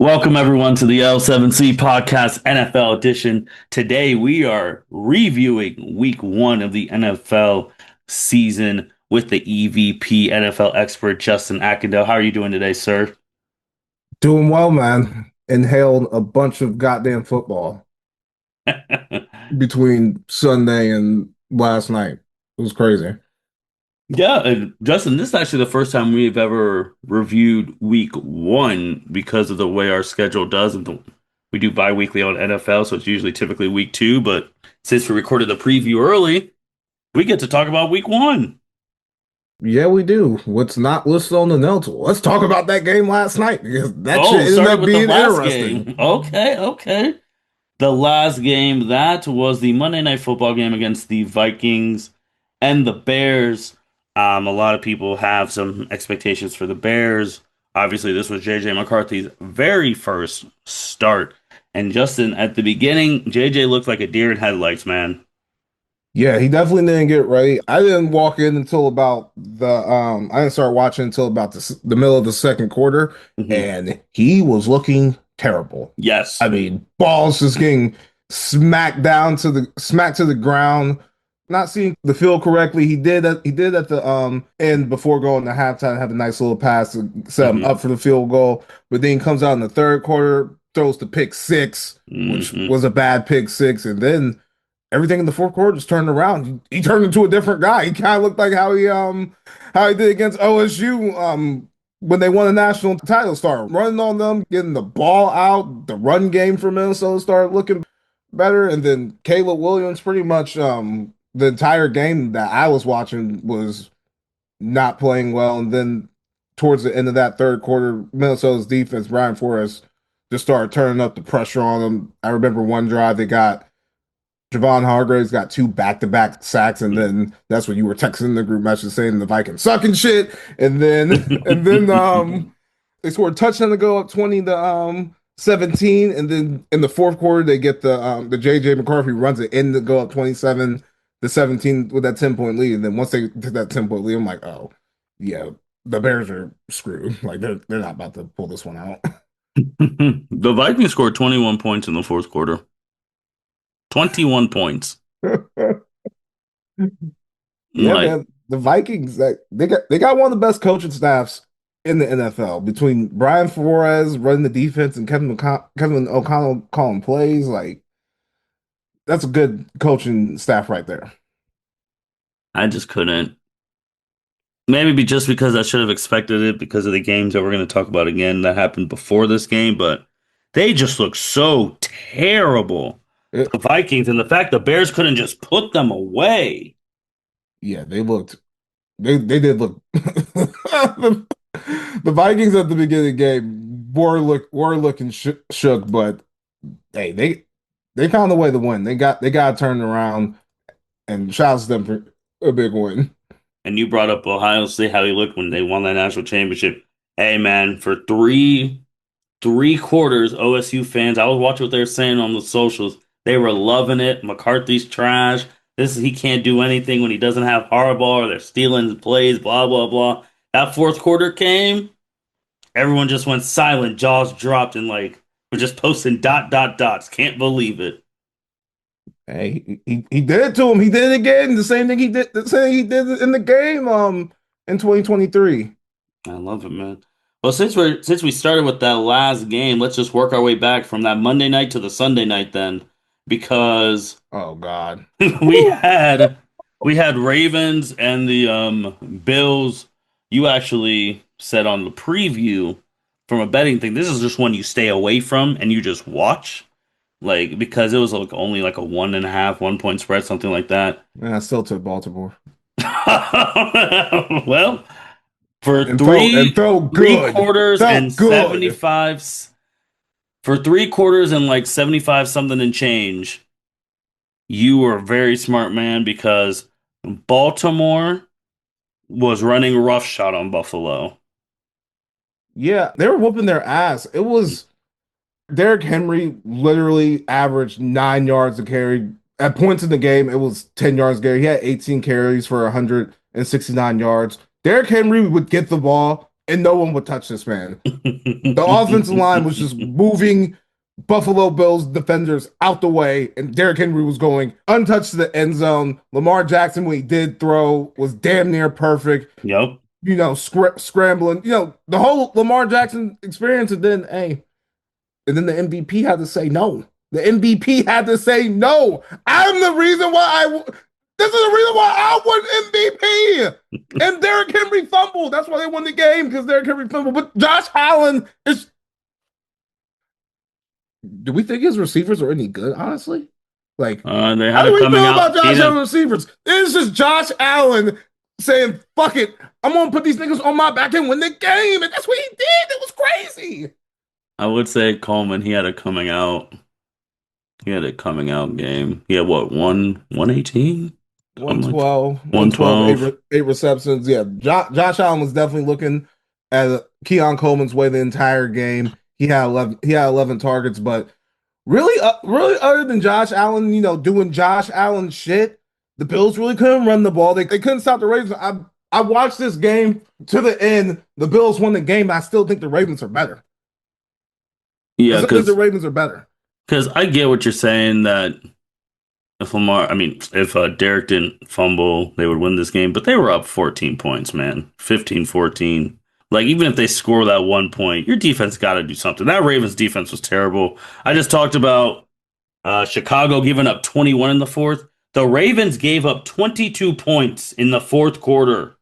Welcome everyone to the L7C Podcast NFL edition. Today we are reviewing week one of the NFL season with the EVP NFL expert Justin Ackendale. How are you doing today, sir? Doing well, man. Inhaled a bunch of goddamn football between Sunday and last night. It was crazy. Yeah, and Justin, this is actually the first time we've ever reviewed week one because of the way our schedule does. We do bi-weekly on NFL, so it's usually typically week two. But since we recorded the preview early, we get to talk about week one. Yeah, we do. What's not listed on the notes? Let's talk about that game last night because that shit Oh, ended starting up with the being last interesting. game. Okay, okay. The last game, that was the Monday Night Football game against the Vikings and the Bears. A lot of people have some expectations for the Bears. Obviously, this was JJ McCarthy's very first start. And Justin, at the beginning, JJ looked like a deer in headlights, man. Yeah, he definitely didn't get ready. I didn't walk in until about I didn't start watching until about the middle of the second quarter, Hmm. and he was looking terrible. Yes. I mean, balls just getting smacked to the ground. Not seeing the field correctly. He did at the end before going to halftime, have a nice little pass to set him Hmm. up for the field goal. But then he comes out in the third quarter, throws the pick six, which Hmm. was a bad pick six, and then everything in the fourth quarter just turned around. He turned into a different guy. He kind of looked like how he did against OSU when they won the national title. Started running on them, getting the ball out. The run game for Minnesota started looking better, and then Caleb Williams pretty much the entire game that I was watching was not playing well. And then towards the end of that third quarter, Minnesota's defense, Brian Flores, just started turning up the pressure on them. I remember one drive they got Javon Hargraves got two back-to-back sacks, and then that's when you were texting the group message saying the Vikings suck and shit. And then they scored a touchdown to go up 20 to 17. And then in the fourth quarter, they get the JJ McCarthy runs it in to go up 27 to 17 with that 10-point lead. And then once they took that 10-point lead, I'm like, oh yeah, the Bears are screwed. Like they're not about to pull this one out. The Vikings scored 21 points in the fourth quarter. 21 points. Yeah, Like, man. The Vikings, like, they got one of the best coaching staffs in the NFL between Brian Flores running the defense and Kevin O'Connell calling plays. Like, that's a good coaching staff right there. I just couldn't. Maybe just because I should have expected it because of the games that we're going to talk about again that happened before this game, but they just look so terrible. It- The Vikings and the fact the Bears couldn't just put them away. yeah, they did look the Vikings at the beginning of the game were looking shook, but hey, they found a way to win. They got turned around, and shouts to them for a big win. And you brought up Ohio State, how he looked when they won that national championship. Hey man, for three quarters, OSU fans, I was watching what they were saying on the socials. They were loving it. McCarthy's trash. He can't do anything when he doesn't have Harbaugh or they're stealing his plays, blah blah blah. That fourth quarter came, everyone just went silent, jaws dropped, and like we're just posting dots. Can't believe it. Hey, he did it to him. He did it again. The same he did in the game in 2023. I love it, man. Well, since we started with that last game, let's just work our way back from that Monday night to the Sunday night then, because Oh God. we had we had Ravens and the Bills. You actually said on the preview from a betting thing, this is just one you stay away from and you just watch, like because it was like only like a 1.5, 1 point spread, something like that. Man, I still took Baltimore. Well, for And felt three good. quarters and Felt good. 75 for 3 quarters and like 75 something and change, you were a very smart man because Baltimore was running roughshod on Buffalo. Yeah, they were whooping their ass. It was Derrick Henry literally averaged 9 yards a carry. At points in the game, it was 10 yards a carry. He had 18 carries for 169 yards. Derrick Henry would get the ball, and no one would touch this man. The offensive line was just moving Buffalo Bills defenders out the way, and Derrick Henry was going untouched to the end zone. Lamar Jackson, when he did throw, was damn near perfect. Yep. Scrambling. The whole Lamar Jackson experience, and then the MVP had to say no. The MVP had to say no. I'm the reason why This is the reason why I won MVP. And Derrick Henry fumbled. That's why they won the game, because Derrick Henry fumbled. But Josh Allen is. Do we think his receivers are any good, honestly? Like, They how had do it we coming feel about out. Josh Allen receivers? This is Josh Allen saying, fuck it. I'm going to put these niggas on my back and win the game. And that's what he did. It was crazy. I would say Coleman, he had a coming out. He had a coming out game. He had what, 118? Something like 112, 112, 112. eight receptions. Yeah, Josh Allen was definitely looking at Keon Coleman's way the entire game. He had 11. He had 11 targets, but really, other than Josh Allen, doing Josh Allen shit, the Bills really couldn't run the ball. They couldn't stop the Ravens. I watched this game to the end. The Bills won the game. I still think the Ravens are better. I Yeah, still think the Ravens are better. because I get what you're saying that if Derek didn't fumble, they would win this game, but they were up 14 points, man. 15-14. Like, even if they score that 1 point, your defense got to do something. That Ravens defense was terrible. I just talked about Chicago giving up 21 in the fourth. The Ravens gave up 22 points in the fourth quarter.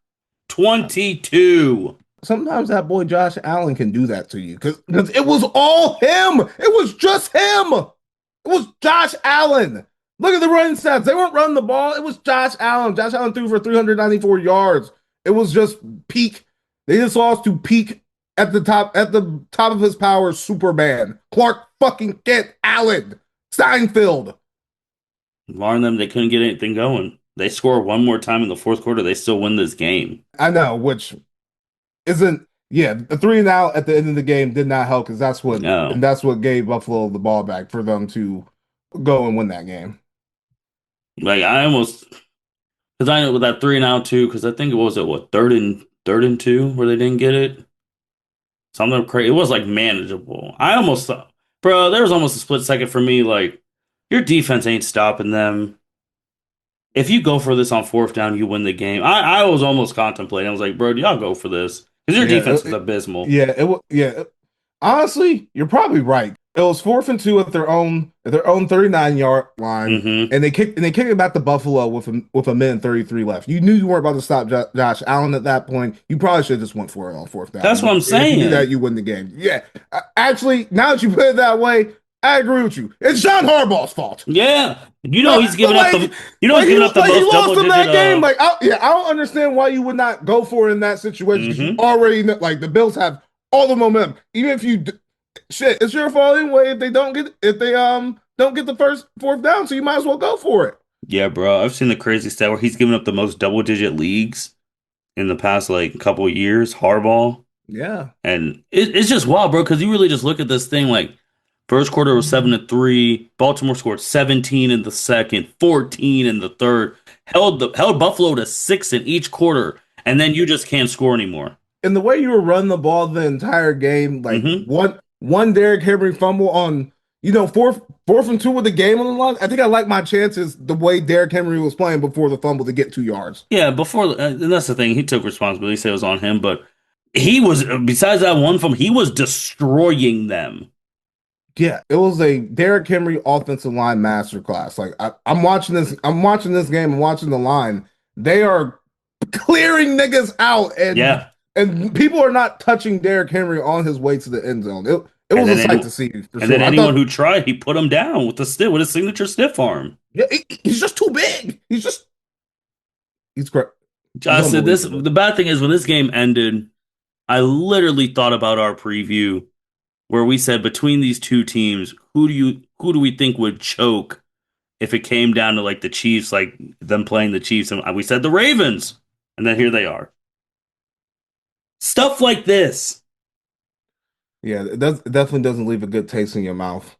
22. Sometimes that boy Josh Allen can do that to you because it was all him. It was just him. It was Josh Allen. Look at the running stats. They weren't running the ball. It was Josh Allen. Josh Allen threw for 394 yards. It was just peak. They just lost to peak at the top of his power, Superman. Clark fucking Kent Allen. Steinfeld. Barring them, they couldn't get anything going. They score one more time in the fourth quarter, they still win this game. I know, which isn't the 3-and-out at the end of the game did not help because No. that's what gave Buffalo the ball back for them to go and win that game. Like, I almost, because I know with that 3-and-out too, because I think it was at what, third and two where they didn't get it? Something crazy. It was like manageable. I almost thought, bro, there was almost a split second for me. Like, your defense ain't stopping them. If you go for this on fourth down, you win the game. I was almost contemplating. I was like, bro, y'all go for this because your Yeah, defense is abysmal. yeah, it was. Yeah, honestly, you're probably right. It was 4th and 2 at their own 39-yard line, Hmm. and they kicked it back to Buffalo with a minute and 33 left. You knew you weren't about to stop Josh Allen at that point. You probably should have just went for it on fourth down. That's what I'm If you do that, saying. you win the game. Yeah, actually, now that you put it that way, I agree with you. It's John Harbaugh's fault. Yeah, Like, he's giving up the, like he's he giving up the like he most lost double them digit. that game. I don't understand why you would not go for it in that situation because you Hmm. already know, like the Bills have all the momentum. Even if shit, it's your fault anyway if they don't get the first fourth down, so you might as well go for it. Yeah, bro. I've seen the crazy stat where he's given up the most double digit leagues in the past like couple of years. Harbaugh. Yeah. And it's just wild, bro, because you really just look at this thing like first quarter was 7-3. Baltimore scored 17 in the second, 14 in the third, held Buffalo to 6 in each quarter, and then you just can't score anymore. And the way you were running the ball the entire game, like Hmm. one Derrick Henry fumble on fourth and 2 with the game on the line. I think I like my chances the way Derrick Henry was playing before the fumble to get 2 yards. Yeah, and that's the thing. He took responsibility. He said it was on him, but he was, besides that one from, he was destroying them. Yeah, it was a Derrick Henry offensive line masterclass. Like I'm watching this, game, and watching the line. They are clearing niggas out, Yeah. and people are not touching Derrick Henry on his way to the end zone. It And was a then sight any, to see for and sure. then anyone who tried, he put him down with his signature stiff arm. Yeah, he's just too big. He's great. He's I said this. unbelievable. The bad thing is when this game ended, I literally thought about our preview where we said between these two teams, who do we think would choke if it came down to like the Chiefs, like them playing the Chiefs, and we said the Ravens, and then here they are. Stuff like this. Yeah, it definitely doesn't leave a good taste in your mouth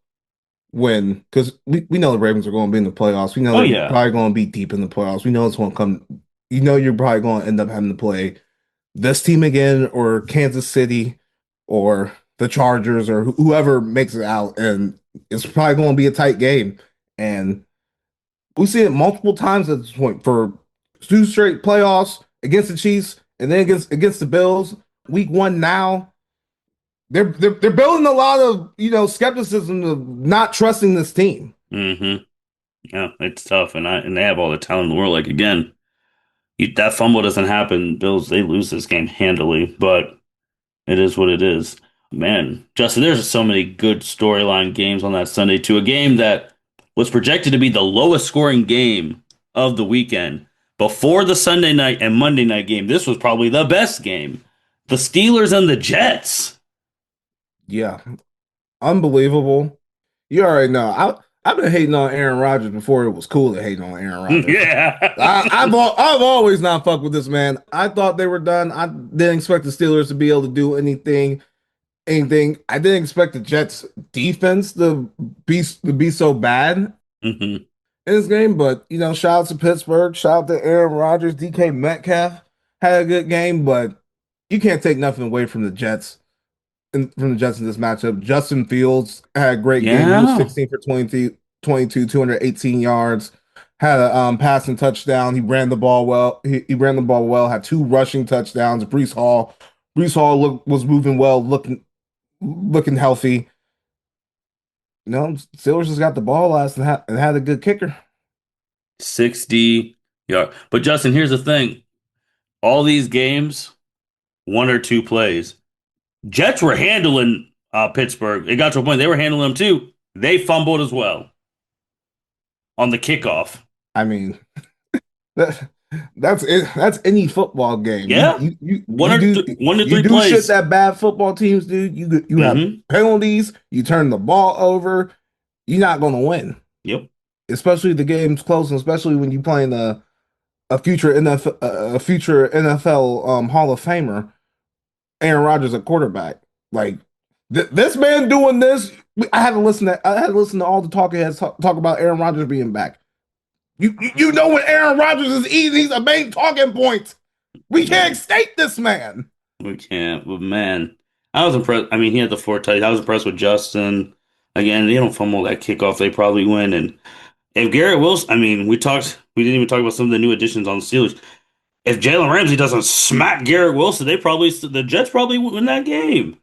when because we know the Ravens are going to be in the playoffs. We know Oh they're yeah, probably going to be deep in the playoffs. We know it's going to come. You know you're probably going to end up having to play this team again or Kansas City or the Chargers or whoever makes it out, and it's probably going to be a tight game. And we see it multiple times at this point for two straight playoffs against the Chiefs and then against the Bills. Week one now, they're building a lot of skepticism of not trusting this team. Hmm. Yeah, it's tough, and they have all the talent in the world. Like again, that fumble doesn't happen. Bills they lose this game handily, but it is what it is. Man, Justin, there's so many good storyline games on that Sunday too. A game that was projected to be the lowest scoring game of the weekend before the Sunday night and Monday night game. This was probably the best game. The Steelers and the Jets. Yeah, unbelievable. You already know. I've been hating on Aaron Rodgers before it was cool to hate on Aaron Rodgers. Yeah. I've always not fucked with this man. I thought they were done. I didn't expect the Steelers to be able to do anything. I didn't expect the Jets defense to be so bad in Hmm. this game. But shout out to Pittsburgh, shout out to Aaron Rodgers, DK Metcalf had a good game, but you can't take nothing away from the Jets. From the Jets in this matchup, Justin Fields had a great game. He was Yeah. 16 for 22, 218 yards. Had a passing touchdown. He ran the ball well. He ran the ball well. Had two rushing touchdowns. Brees Hall was moving well, looking healthy. Steelers just got the ball last and had a good kicker. 60 yard. But Justin, here's the thing. All these games, one or two plays. Jets were handling Pittsburgh. It got to a point they were handling them too. They fumbled as well on the kickoff. I mean, that, that's it. That's any football game. You Yeah. you you One you or do th one to you three do shit plays. that bad football teams do. You have Hmm. penalties. You turn the ball over. You're not going to win, Yep. especially the game's close, and especially when you're playing a future NFL Hall of Famer, Aaron Rodgers at quarterback. Like this man doing this. I had to listen to all the talking heads talk about Aaron Rodgers being back. You know when Aaron Rodgers is eating, he's a main talking point. We can't Man, state this man. we can't. But man, I was impressed. I mean, he had the four touchdowns. I was impressed with Justin. Again, they don't fumble that kickoff, they probably win. And if Garrett Wilson, I mean, we didn't even talk about some of the new additions on the Steelers. If Jalen Ramsey doesn't smack Garrett Wilson, the Jets probably win that game.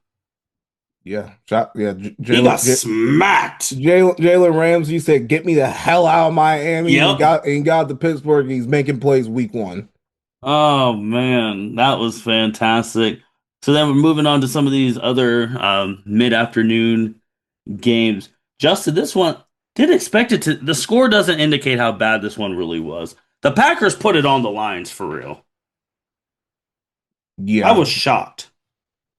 Yeah, He got smacked. Jalen Ramsey said, "Get me the hell out of Miami," and Yep. got to Pittsburgh. He's making plays week one. Oh man, that was fantastic. So then we're moving on to some of these other mid-afternoon games. Justin, this one didn't expect it to. The score doesn't indicate how bad this one really was. The Packers put it on the lines for real. I Yeah, was shocked.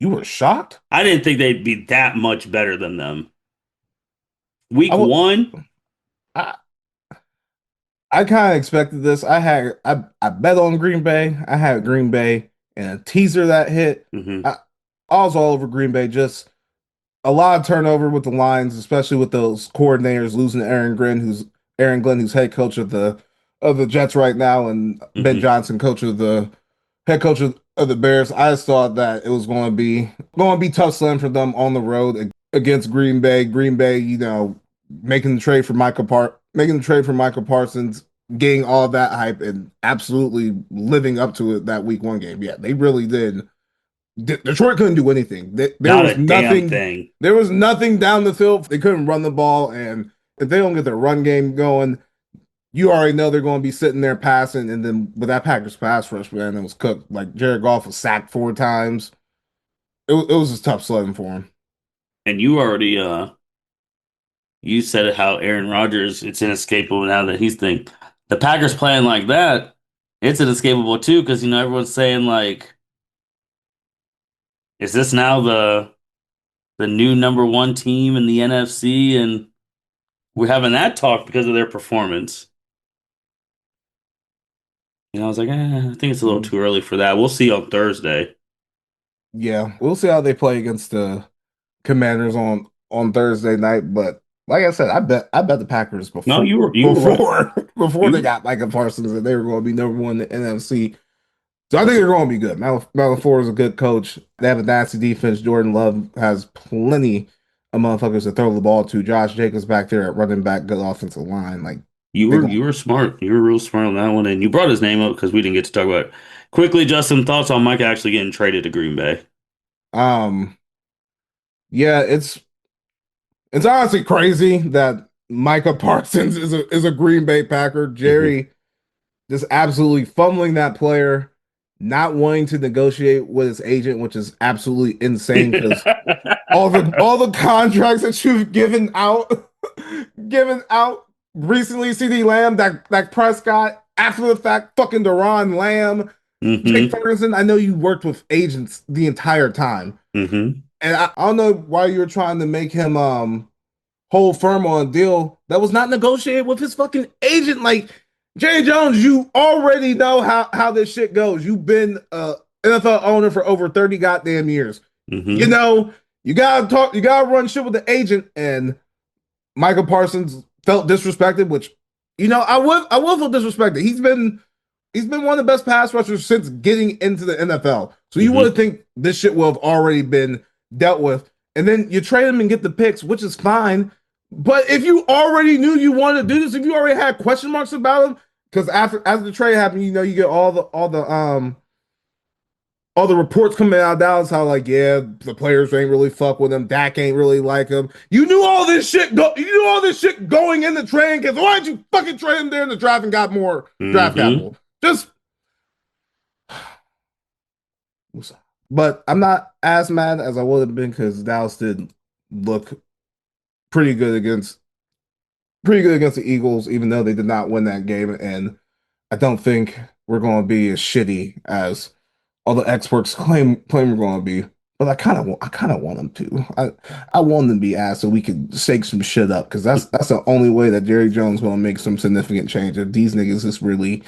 you were shocked. I didn't think they'd be that much better than them. I Week wa- one. I, I kind of expected this. I bet on Green Bay. I had Green Bay and a teaser that hit. Hmm. I was all over Green Bay. Just a lot of turnover with the lines, especially with those coordinators losing Aaron Glenn, who's head coach of the Jets right now, and Ben Hmm. Johnson, head coach of the Bears. I just thought that it was going to be tough slam for them on the road against Green Bay. Green Bay, making the trade for Michael Parsons, getting all that hype, and absolutely living up to it that week one game. Yeah, they really did. Detroit couldn't do anything. There Not was a damn nothing. thing. There was nothing down the field. They couldn't run the ball, and if they don't get their run game going, you already know they're going to be sitting there passing. And then with that Packers pass rush, man, it was cooked. Like Jared Goff was sacked 4 times. It was just tough sledding for him. And you already you said it how Aaron Rodgers, it's inescapable now that he's thinking. The Packers playing like that, it's inescapable too, because everyone's saying like, is this now the new number one team in the NFC? And we're having that talk because of their performance. I was like, I think it's a little Mm. too early for that. We'll see on Thursday. Yeah, we'll see how they play against the Commanders on Thursday night. But like I said, I bet the Packers No, you were right. before they You got Micah Parsons and they were going to be number one in the NFC. So I think That's they're going to be good. Malafleur is a good coach. They have a nasty defense. Jordan Love has plenty of motherfuckers to throw the ball to. Josh Jacobs back there at running back, good offensive line. Like they going. you were smart. You were real smart on that one, and you brought his name up because we didn't get to talk about it. Quickly, Justin, thoughts on Mike actually getting traded to Green Bay? Um, yeah, it's honestly crazy that Micah Parsons is a Green Bay Packer. Hmm. Jerry just absolutely fumbling that player, not wanting to negotiate with his agent, which is absolutely insane because all the contracts that you've given out recently, CD Lamb, that Prescott, after the fact, fucking Deron Lamb, Jake Hmm. Ferguson. I know you worked with agents the entire time. Hmm. And I don't know why you're trying to make him hold firm on a deal that was not negotiated with his fucking agent. Like Jerry Jones, you already know how this shit goes. You've been a NFL owner for over 30 goddamn years. You Hmm. know, you gotta run shit with the agent. And Michael Parsons felt disrespected, which I will feel disrespected. He's been one of the best pass rushers since getting into the NFL. So you Hmm. would think this shit will have already been dealt with. And then you trade him and get the picks, which is fine. But if you already knew you wanted to do this, if you already had question marks about him, because after the trade happened, you get all the reports coming out of Dallas, how like, yeah, the players ain't really fuck with him. Dak ain't really like him. You knew all this shit. You knew all this shit going in the training camp. Why didn't you fucking trade him there in the draft and got more draft Hmm. capital? Just, but I'm not as mad as I would have been because Dallas did look pretty good against pretty good against the Eagles, even though they did not win that game. And I don't think we're going to be as shitty as all the experts claim we're going to be. But I kind of want them to. I want them to be asked so we can shake some shit up because that's the only way that Jerry Jones will make some significant change. If these niggas is really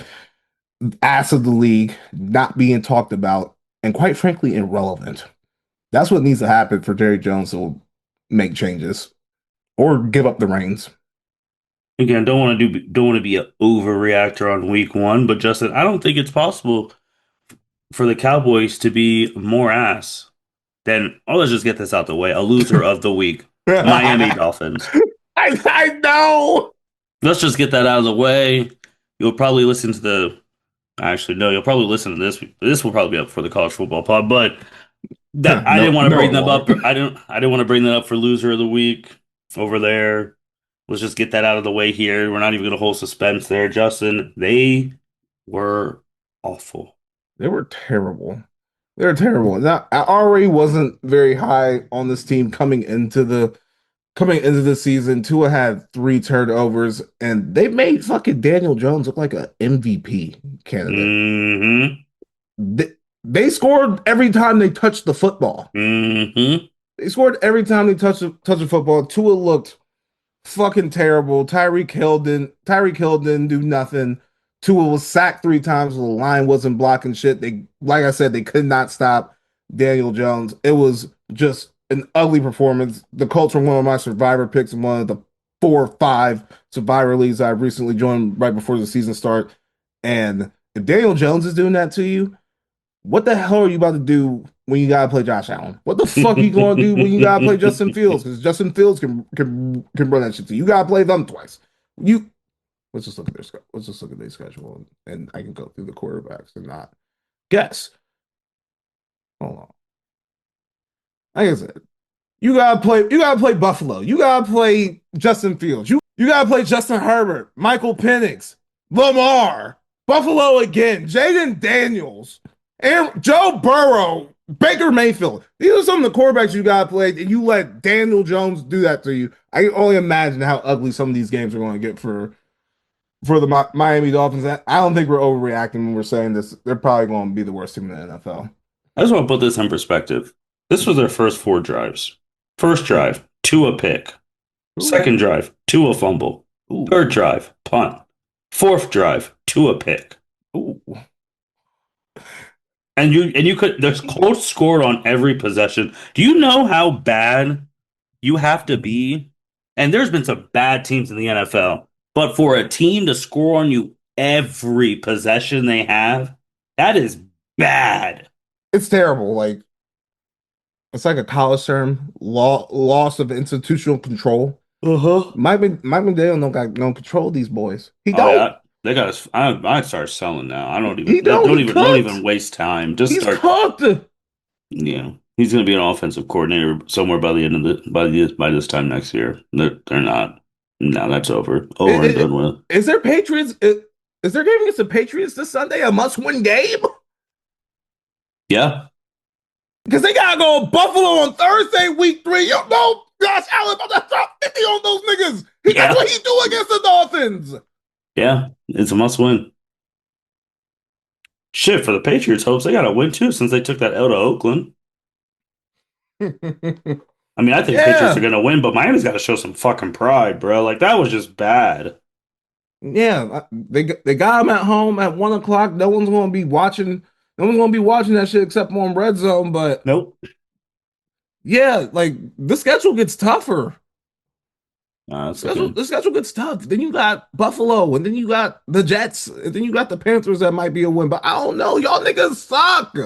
ass of the league, not being talked about, and quite frankly irrelevant. That's what needs to happen for Jerry Jones to make changes or give up the reins. Again, don't want to be an overreactor on week one, but Justin, I don't think it's possible for the Cowboys to be more ass than, oh, let's just get this out the way, a loser of the week, the Miami I Dolphins. I know. Let's just get that out of the way. You'll probably listen to the, actually, no, you'll probably listen to this. This will probably be up for the college football pod, but that I didn't No, want to no, bring it them up. won't. I didn't want to bring that up for loser of the week over there. Let's just get that out of the way here. We're not even going to hold suspense there, Justin. They were awful. They were terrible. They're terrible. Now, I already wasn't very high on this team coming into the season. Tua had 3 turnovers, and they made fucking Daniel Jones look like a MVP candidate. Hmm. They, they scored every time they touched the football. Hmm. They scored every time they touched the football. Tua looked fucking terrible. Tyreek Hill didn't do nothing. Tua was sacked 3 times. The line wasn't blocking shit. Like I said, they could not stop Daniel Jones. It was just an ugly performance. The Colts were one of my survivor picks in one of the 4 or 5 survivor leagues I recently joined right before the season start. And if Daniel Jones is doing that to you, what the hell are you about to do when you gotta play Josh Allen? What the fuck are you gonna do when you gotta play Justin Fields? Because Justin Fields can run that shit to you. You gotta play them twice. You let's just look at their schedule and I can go through the quarterbacks and not guess. Hold on. Like I said, you gotta play Buffalo. You gotta play Justin Fields. You gotta play Justin Herbert, Michael Penix, Lamar, Buffalo again, Jaden Daniels, Aaron, Joe Burrow, Baker Mayfield. These are some of the quarterbacks you gotta play, and you let Daniel Jones do that to you. I can only imagine how ugly some of these games are going to get for the Miami Dolphins. I don't think we're overreacting when we're saying this. They're probably going to be the worst team in the NFL. I just want to put this in perspective. This was their first 4 drives. First drive, Tua pick. Ooh, Second drive, Tua fumble. ooh, Third drive, punt. Fourth drive, Tua pick. ooh. And you could, there's Colts scored on every possession. Do you know how bad you have to be? And there's been some bad teams in the NFL, but for a team to score on you every possession they have, that is Bad. It's terrible. Like it's like a college term, loss of institutional control. Uh-huh. Mike McDaniel don't got no control of these boys. He Oh don't. yeah, they got us. I'd start selling now. I don't even He don't. He don't even cooked. waste time. Just He's start. cooked. Yeah, he's going to be an offensive coordinator somewhere by the end of by this time next year. They're not. No, that's over and done with. Is there Patriots? Is there game against the Patriots this Sunday a must-win game? Yeah, Because they gotta go Buffalo on Thursday, week 3. You know, Josh Allen about to drop 50 on those niggas. That's yeah, what he do against the Dolphins. yeah. It's a must win. Shit for the Patriots. Hopes they got to win too since they took that L to Oakland. I mean, I think Patriots are Yeah, going to win, but Miami's got to show some fucking pride, bro. Like that was just bad. yeah. They got him at home at 1 o'clock. No one's gonna be watching. No one's gonna be watching that shit except on Red Zone. But Nope. yeah, like the schedule gets tougher. That's looking. The schedule gets tough. Then you got Buffalo, and then you got the Jets, and then you got the Panthers that might be a win. But I don't know. Y'all niggas suck.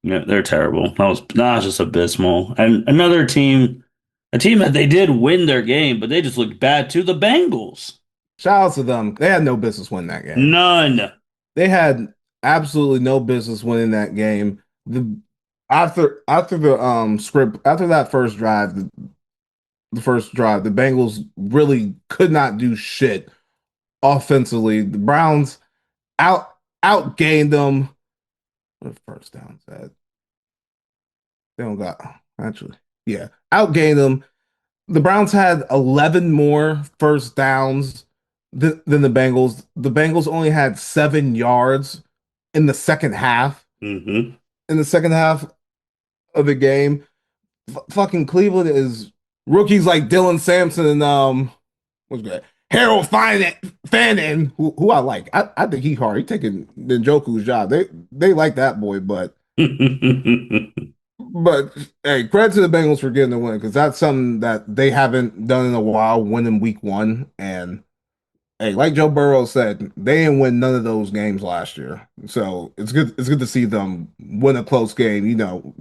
Yeah, they're terrible. That was just abysmal. And another team, a team that they did win their game, but they just looked bad too. The Bengals. Shout out to them. They had no business winning that game. None. They had absolutely no business winning that game. The after the script after that the first drive, the Bengals really could not do shit offensively. The Browns out outgained them. What first downs at? They don't got actually. Yeah, outgained them. The Browns had 11 more first downs than the Bengals. The Bengals only had 7 yards in the second half. Hmm. In the second half of the game, fucking Cleveland is rookies like Dylan Sampson and what's good Harold Fannin, who I like. I think he hard. He taking Njoku's job. They like that boy, but hey, credit to the Bengals for getting the win because that's something that they haven't done in a while, winning week 1. And hey, like Joe Burrow said, they didn't win none of those games last year. So it's good. It's good to see them win a close game. You know,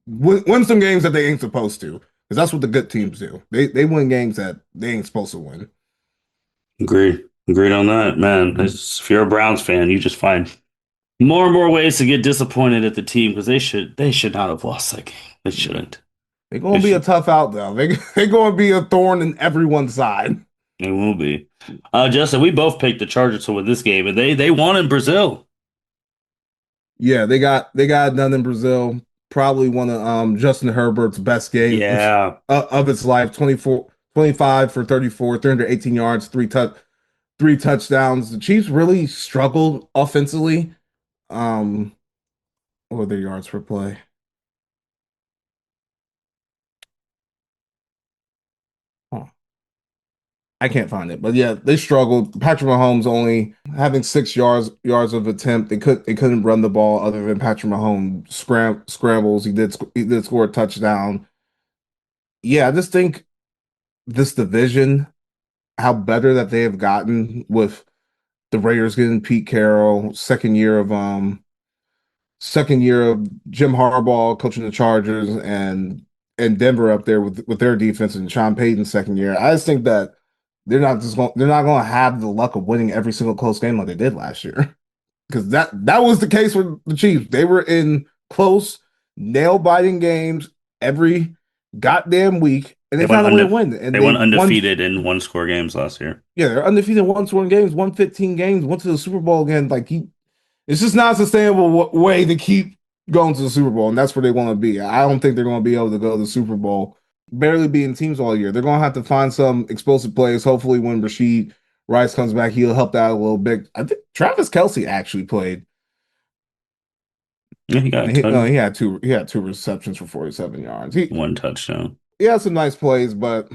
win some games that they ain't supposed to, because that's what the good teams do. They win games that they ain't supposed to win. Agreed. Agreed on that, man. If you're a Browns fan, you just find more and more ways to get disappointed at the team because they should not have lost that game. They shouldn't. They're They gonna be a should. tough out though. They're gonna be a thorn in everyone's side. It will be. Justin, we both picked the Chargers to win this game, and they won in Brazil. Yeah, they got it done in Brazil. Probably one of Justin Herbert's best games Yeah. of his life. 25 for 34, 318 yards, three touchdowns. The Chiefs really struggled offensively. Um, what were their yards per play? Huh. I can't find it, but yeah, they struggled. Patrick Mahomes only having 6 yards of attempt. They couldn't run the ball other than Patrick Mahomes scrambles. He did score a touchdown. Yeah, I just think this division, how better that they have gotten with the Raiders getting Pete Carroll, second year of Jim Harbaugh coaching the Chargers, and Denver up there with their defense and Sean Payton's second year. I just think that they're not going to have the luck of winning every single close game like they did last year. Because that was the case with the Chiefs. They were in close, nail biting games every goddamn week, and They they went found a way to unde win. And they they went won. undefeated in one score games last year. Yeah, they're undefeated, won 21 games, won 15 games, went to the Super Bowl again. It's just not a sustainable way to keep going to the Super Bowl, and that's where they want to be. I don't think they're going to be able to go to the Super Bowl, barely beating teams all year. They're going to have to find some explosive plays. Hopefully, when Rashid Rice comes back, he'll help that out a little bit. I think Travis Kelce actually played. Yeah, he got a No, ton, he had two receptions for 47 yards. one touchdown. He had some nice plays, but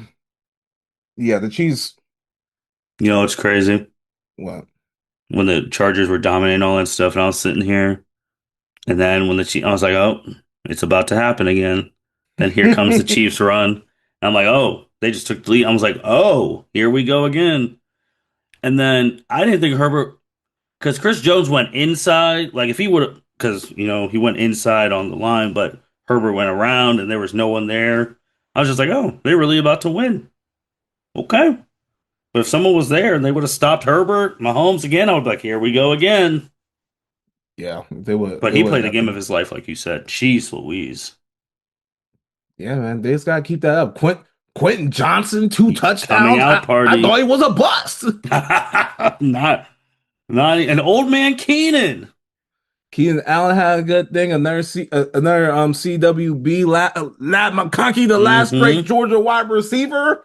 yeah, the Chiefs. You know, it's crazy Well, when the Chargers were dominating all that stuff, and I was sitting here, and then when the Chiefs, I was like, oh, it's about to happen again. Then here comes the Chiefs run. And I'm like, oh, they just took the lead. I was like, oh, here we go again. And then I didn't think Herbert, because Chris Jones went inside. Like if he would have, because he went inside on the line, but Herbert went around and there was no one there. I was just like, oh, they're really about to win. Okay. But if someone was there and they would have stopped Herbert, Mahomes again, I would be like, here we go again. Yeah, they would. But It he would have played the got game of them. his life, like you said. Jeez Louise. Yeah, man, they just gotta keep that up. Quentin Johnson, two Coming touchdowns. out I thought party. he was a bust. Not not an old man Keenan. Keenan Allen had a good thing. Another CWB Lad McConkey, the last great Mm-hmm. Georgia wide receiver.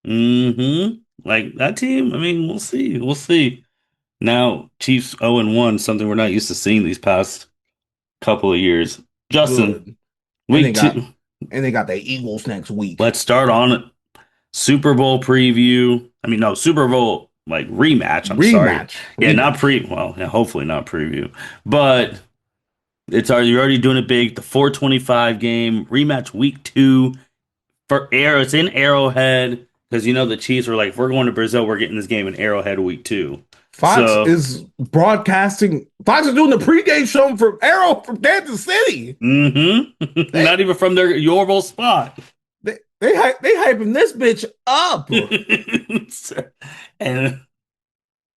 Mm-hmm. Like that team, I mean, we'll see. We'll see. Now, Chiefs 0-1, something we're not used to seeing these past couple of years. Justin, Good. And they week got two. and they got the Eagles next week. Let's start on it. Super Bowl preview. I mean, no, Super Bowl like rematch. I'm sorry. Rematch. Yeah, not Rematch. well, yeah, hopefully not preview. But you're already doing it big. The 425 game rematch week two for Arrow. It's in Arrowhead because the Chiefs were like, if we're going to Brazil, we're getting this game in Arrowhead week two. Fox So, is broadcasting. Fox is doing the pregame show from Arrow from Kansas City. They not even from their Yorville spot. they hyping this bitch up. And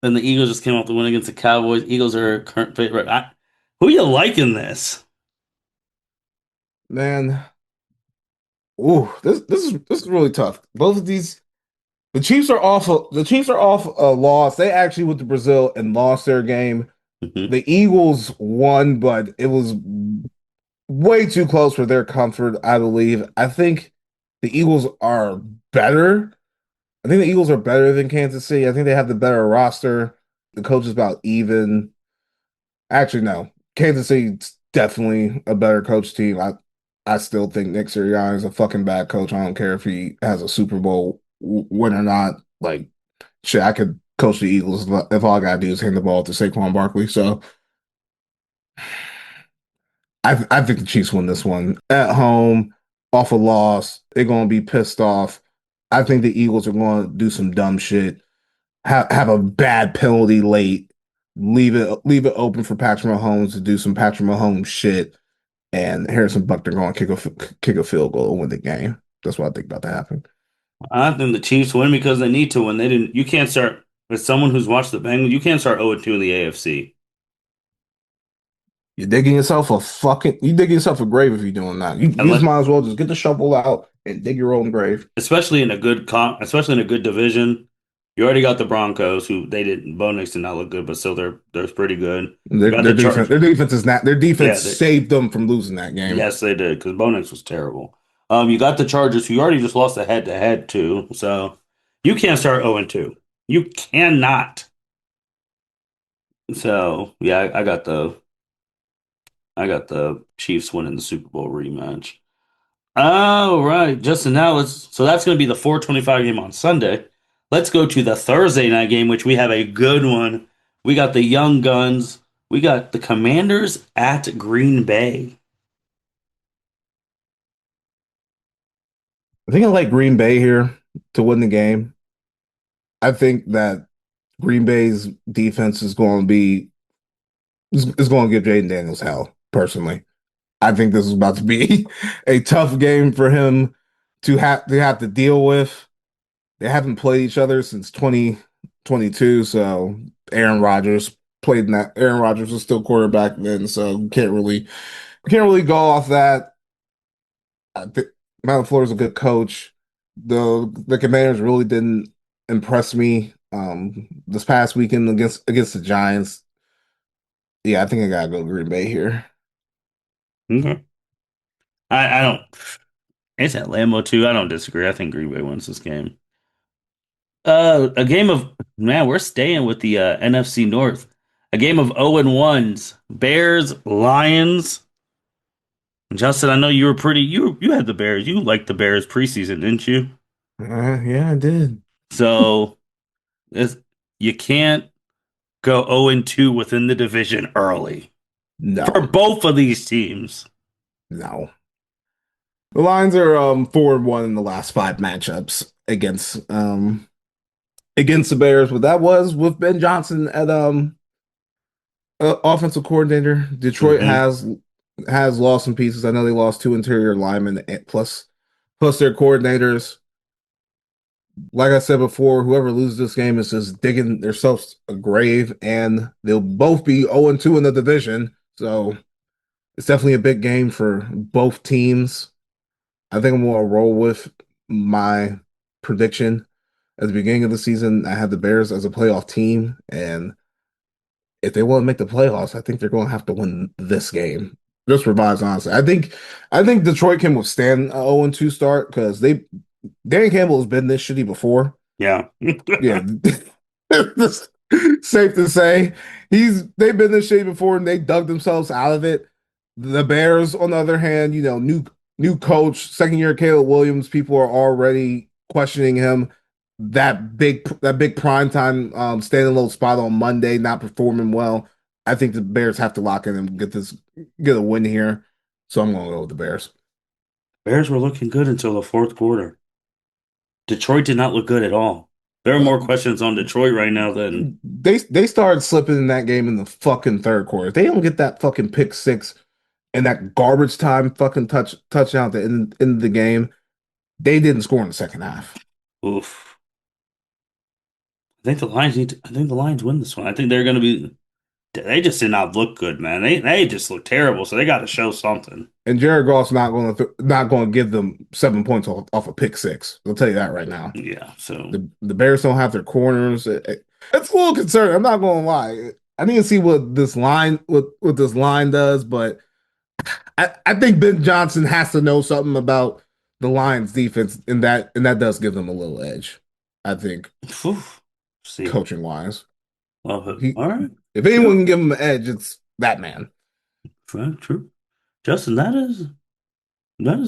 then the Eagles just came off the win against the Cowboys. Eagles are current favorite. Who you like in this? Man, ooh, this is really tough. Both of these, the Chiefs are off a loss. They actually went to Brazil and lost their game. Hmm. The Eagles won, but it was way too close for their comfort, I believe. I think the Eagles are better. I think the Eagles are better than Kansas City. I think they have the better roster. The coach is about even. Actually, no. Kansas City's definitely a better coach team. I still think Nick Sirianni is a fucking bad coach. I don't care if he has a Super Bowl win or not. Like, shit, I could coach the Eagles if all I gotta do is hand the ball to Saquon Barkley. So I think the Chiefs win this one at home, off a loss. They're gonna be pissed off. I think the Eagles are going to do some dumb shit. Have a bad penalty late. Leave it open for Patrick Mahomes to do some Patrick Mahomes shit, and Harrison Buckner going to kick a field goal and win the game. That's what I think about to happen. I think the Chiefs win because they need to win. They didn't. You can't start as someone who's watched the Bengals. You can't start 0-2 in the AFC, You digging yourself a grave if you're doing that. You just unless might as well just get the shovel out and dig your own grave. especially in a good especially in a good division. You already got the Broncos, who they didn't. Bo Nix did not look good, but still they're pretty good. You got the Chargers. Their defense Yeah, saved them from losing that game. yes, they did because Bo Nix was terrible. You got the Chargers, who you already just lost a head to head to, so you can't start 0-2. You cannot. So yeah, I got the Chiefs winning the Super Bowl rematch. All right, Justin. Now that's going to be the 425 game on Sunday. Let's go to the Thursday night game, which we have a good one. We got the Young Guns. We got the Commanders at Green Bay. I think I like Green Bay here to win the game. I think that Green Bay's defense is going to give Jaden Daniels hell. Personally, I think this is about to be a tough game for him to have to deal with. They haven't played each other since 2022, so Aaron Rodgers played in that. Aaron Rodgers was still quarterback then, so can't really go off that. I think Matt LaFleur is a good coach. The Commanders really didn't impress me this past weekend against the Giants. Yeah, I think I gotta go Green Bay here. Okay. I don't. It's at Lambeau too. I don't disagree. I think Green Bay wins this game. A game of man. We're staying with the NFC North. A game of 0-1s. Bears, Lions. Justin, I know you were pretty. You had the Bears. You liked the Bears preseason, didn't you? Yeah, I did. So it's, you can't go 0-2 within the division early for No, both of these teams. no. The Lions are 4-1 in the last five matchups against the Bears, but that was with Ben Johnson offensive coordinator. Detroit Hmm. has lost some pieces. I know they lost two interior linemen plus their coordinators. Like I said before, whoever loses this game is just digging themselves a grave, and they'll both be 0-2 in the division. So it's definitely a big game for both teams. I think I'm gonna roll with my prediction at the beginning of the season. I had the Bears as a playoff team, and if they want to make the playoffs, I think they're going to have to win this game. Just for vibes, honestly. I think Detroit can withstand a 0-2 start because Dan Campbell has been this shitty before. Yeah. Yeah, that's safe to say. They've been this shitty before and they dug themselves out of it. The Bears, on the other hand, new coach, second year Caleb Williams, people are already questioning him. That big prime time standing low spot on Monday, not performing well. I think the Bears have to lock in and get a win here. So I'm gonna go with the Bears. Bears were looking good until the fourth quarter. Detroit did not look good at all. There are Uh, more questions on Detroit right now than they started slipping in that game in the fucking third quarter. If they don't get that fucking pick six and that garbage time fucking touchdown at the end of the game, they didn't score in the second half. oof. I think the Lions win this one. I think they're gonna be they just did not look good, man. They just look terrible, so they gotta show something. And Jared Goff's not going to give them 7 points off a pick six. I'll tell you that right now. Yeah, so The Bears don't have their corners. It's a little concerning. I'm not going to lie. I need to see what this line does, but I think Ben Johnson has to know something about the Lions defense, and that does give them a little edge. I think phew, see. coaching wise, Well, he all right. if anyone True. can give him an edge, it's that man. True, true. Justin, that is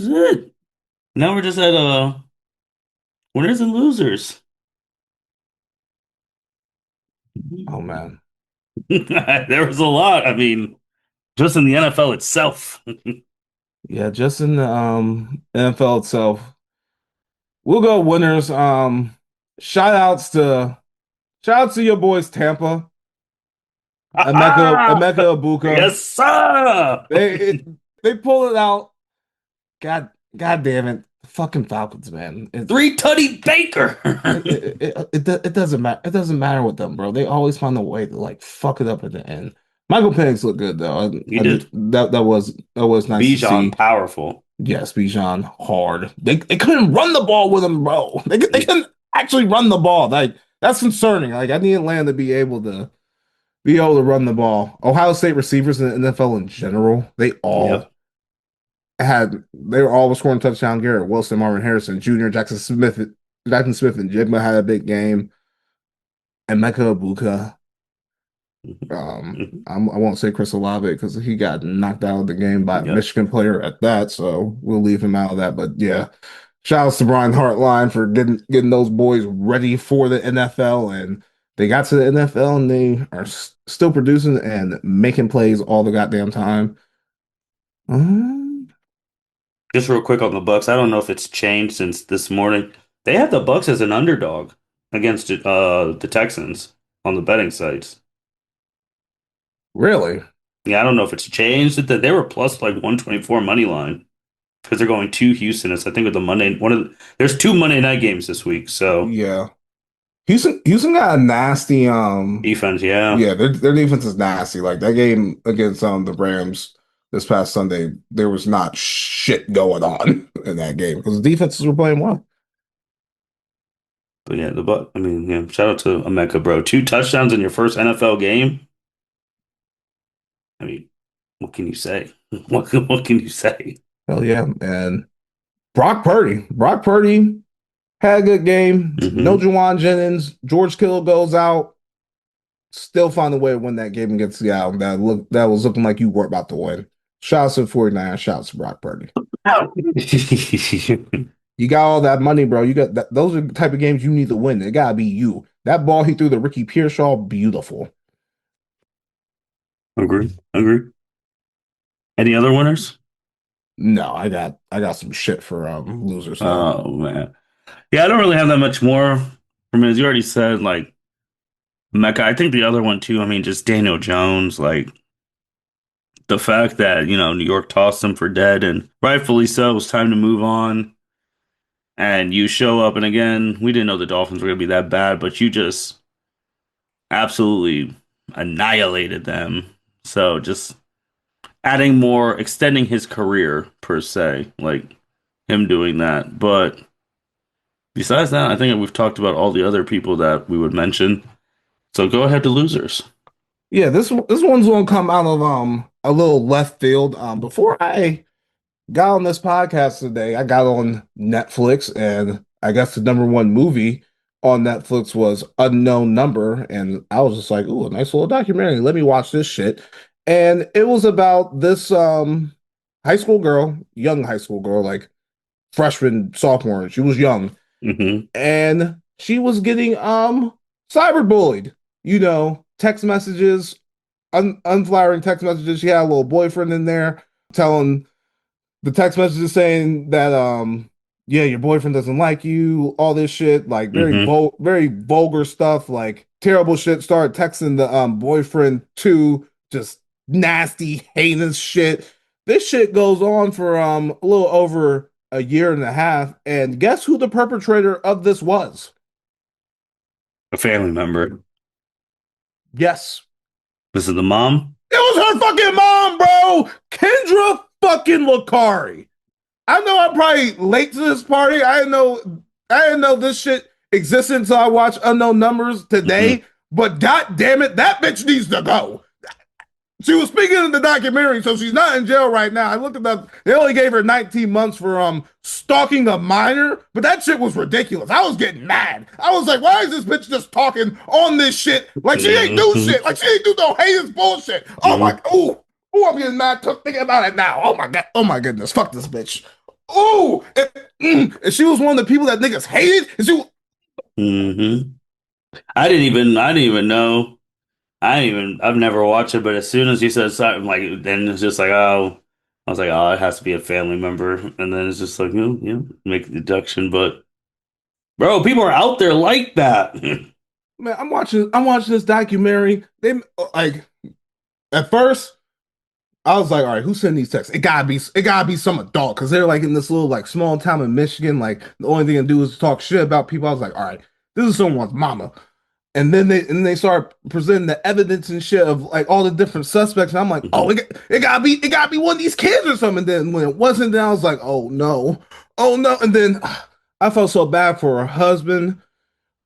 it. Now we're just at winners and losers. Oh man, There was a lot. I mean, just in the NFL itself. yeah, just in the NFL itself. We'll go winners. Shout outs to shout outs to your boys Tampa, Emeka Ibuka. Yes, sir. They they pull it out. God damn it. Fucking Falcons, man. Three Tutty Baker. It doesn't matter. It doesn't matter with them, bro. They always find a way to like fuck it up at the end. Michael Penix looked good though. You did. That was nice to Bijan see. powerful. Yes, Bijan hard. They couldn't run the ball with him, bro. They couldn't actually run the ball. Like that's concerning. Like I need Atlanta to be able to run the ball. Ohio State receivers in the NFL in general, Yep. they were all scoring touchdown. Garrett Wilson, Marvin Harrison Jr., Jackson Smith, and Jigma had a big game. And Mecca Ibuka. Mhm. I won't say Chris Olave because he got knocked out of the game by a Yep. Michigan player at that, so we'll leave him out of that. But yeah, shout outs to Brian Hartline for getting those boys ready for the NFL, and they got to the NFL and they are still producing and making plays all the goddamn time. Um, Just real quick on the Bucks. I don't know if it's changed since this morning. They have the Bucks as an underdog against the Texans on the betting sites. really? Yeah, I don't know if it's changed. They were plus like 124 money line because they're going to Houston. It's I think with the Monday there's two Monday night games this week. So Yeah. Houston got a nasty defense, yeah. yeah, their defense is nasty. Like that game against the Rams this past Sunday, there was not shit going on in that game because the defenses were playing well. But yeah, the Buck. I mean, yeah. Shout out to Emeka, bro. Two touchdowns in your first NFL game. I mean, what can you say? What can you say? Hell yeah. And Brock Purdy had a good game. No Hmm. Juwan Jennings. George Kittle goes out. Still find a way to win that game against Seattle. That was looking like you were about to win. Shouts to the 49ers, shouts to Brock Purdy. You got all that money, bro. You got that. Those are the type of games you need to win. It gotta be you. That ball he threw to Ricky Pearsall, beautiful. Agree. Agree. Any other winners? No, I got some shit for losers though. Oh man. Yeah, I don't really have that much more from it. As you already said, like Mecca, I think the other one too, I mean, just Daniel Jones, like the fact that, New York tossed him for dead and rightfully so, it was time to move on. And you show up, and again, we didn't know the Dolphins were going to be that bad, but you just absolutely annihilated them. So just adding more, extending his career per se, like him doing that. But besides that, I think we've talked about all the other people that we would mention. So go ahead to losers. Yeah, this one's gonna come out of a little left field. Before I got on this podcast today, I got on Netflix, and I guess the number one movie on Netflix was Unknown Number, and I was just like, "Ooh, a nice little documentary. Let me watch this shit." And it was about this high school girl, young high school girl, like freshman, sophomore. She was young, Hmm. and she was getting cyberbullied. Text messages, unflattering text messages. She had a little boyfriend in there telling the text messages saying that yeah, your boyfriend doesn't like you, all this shit, like Hmm. very vulgar stuff, like terrible shit. Started texting the boyfriend too, just nasty, heinous shit. This shit goes on for a little over a year and a half, and guess who the perpetrator of this was? A family member. Yes, This is the mom. it was her fucking mom, bro. Kendra fucking Lakari. I know I'm probably late to this party. I didn't know this shit existed until I watched Unknown Numbers Hmm. today. But god damn it, that bitch needs to go. She was speaking in the documentary, so she's not in jail right now. I looked at that. They only gave her 19 months for stalking a minor, but that shit was ridiculous. I was getting mad. I was like, why is this bitch just talking on this shit like she ain't do Hmm. shit? Like she ain't do no heinous bullshit. Oh Hmm. my, ooh, I'm getting mad thinking about it now. Oh my god, oh my goodness, fuck this bitch. Ooh, and she was one of the people that niggas hated. And she, Hmm. I didn't even know. I've never watched it, but as soon as you said something, like, then it's just like, oh, I was like, oh, it has to be a family member. And then it's just like, make the deduction. But, bro, people are out there like that. man, I'm watching this documentary. They like at first. I was like, all right, who sent these texts? It gotta be some adult because they're like in this little like small town in Michigan. Like the only thing to do is talk shit about people. I was like, all right, this is someone's mama. And then they start presenting the evidence and shit of like all the different suspects. And I'm like, oh, Mhm. it gotta be one of these kids or something. And then when it wasn't, then I was like, oh no. And then I felt so bad for her husband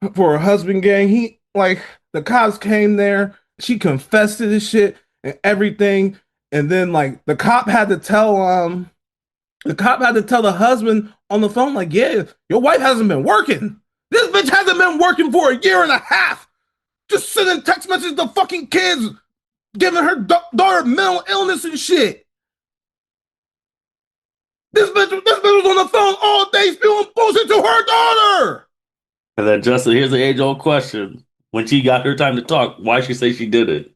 gang. He like the cops came there. She confessed to this shit and everything. And then like the cop had to tell the husband on the phone, like, yeah, your wife hasn't been working. This bitch hasn't been working for a year and a half. Just sending text messages to fucking kids, giving her daughter mental illness and shit. This bitch was on the phone all day spewing bullshit to her daughter. And then Justin, here's the age-old question. When she got her time to talk, why she say she did it?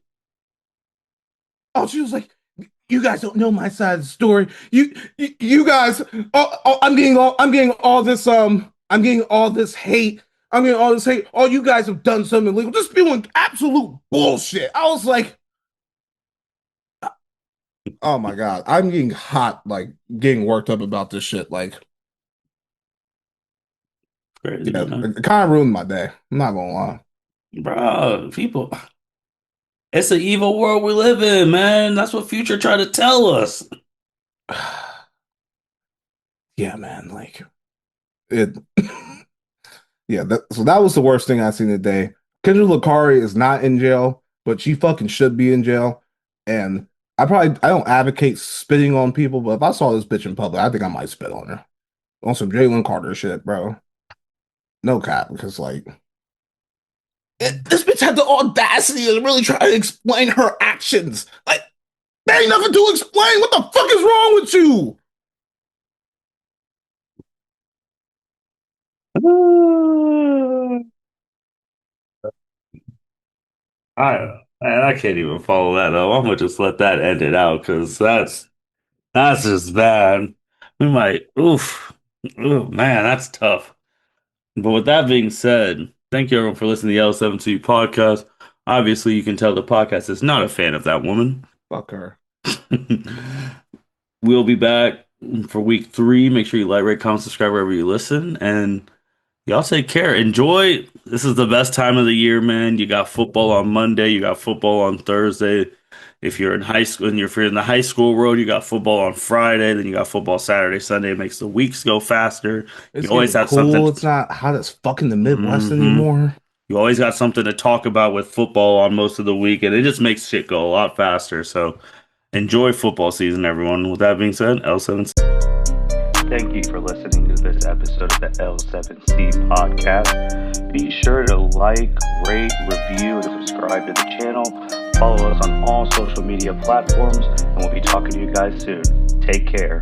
Oh, she was like, you guys don't know my side of the story. You guys, I'm getting all this hate. I'm getting all this hate. All you guys have done something illegal, just spewing absolute bullshit. I was like, oh my god, I'm getting hot, like getting worked up about this shit. Like, Crazy, yeah, man. it kind of ruined my day. I'm not gonna lie. Bro, people, it's an evil world we live in, man. That's what Future tried to tell us. Yeah, man, like it. Yeah, so that was the worst thing I seen today. Kendra Lakari is not in jail, but she fucking should be in jail. And I don't advocate spitting on people, but if I saw this bitch in public, I think I might spit on her on some Jalen Carter shit, bro. No cap, because like this bitch had the audacity to really try to explain her actions. Like there ain't nothing to explain. What the fuck is wrong with you? I can't even follow that up. I'm gonna just let that end it out because that's just bad. We might, oof, ooh, man, that's tough. But with that being said, thank you everyone for listening to the L72 podcast. Obviously, you can tell the podcast is not a fan of that woman. Fuck her. We'll be back for week 3. Make sure you like, rate, comment, subscribe wherever you listen. And y'all take care. Enjoy. This is the best time of the year, man. You got football on Monday. You got football on Thursday. If you're in high school, and if you're in the high school world, you got football on Friday. Then you got football Saturday, Sunday. It makes the weeks go faster. You It's always getting have something. cool. It's not hot as fuck in the Midwest hmm anymore. You always got something to talk about with football on most of the week, and it just makes shit go a lot faster. So enjoy football season, everyone. With that being said, L7. Thank you for listening to this episode of the L7C podcast. Be sure to like, rate, review, and subscribe to the channel. Follow us on all social media platforms, and we'll be talking to you guys soon. Take care.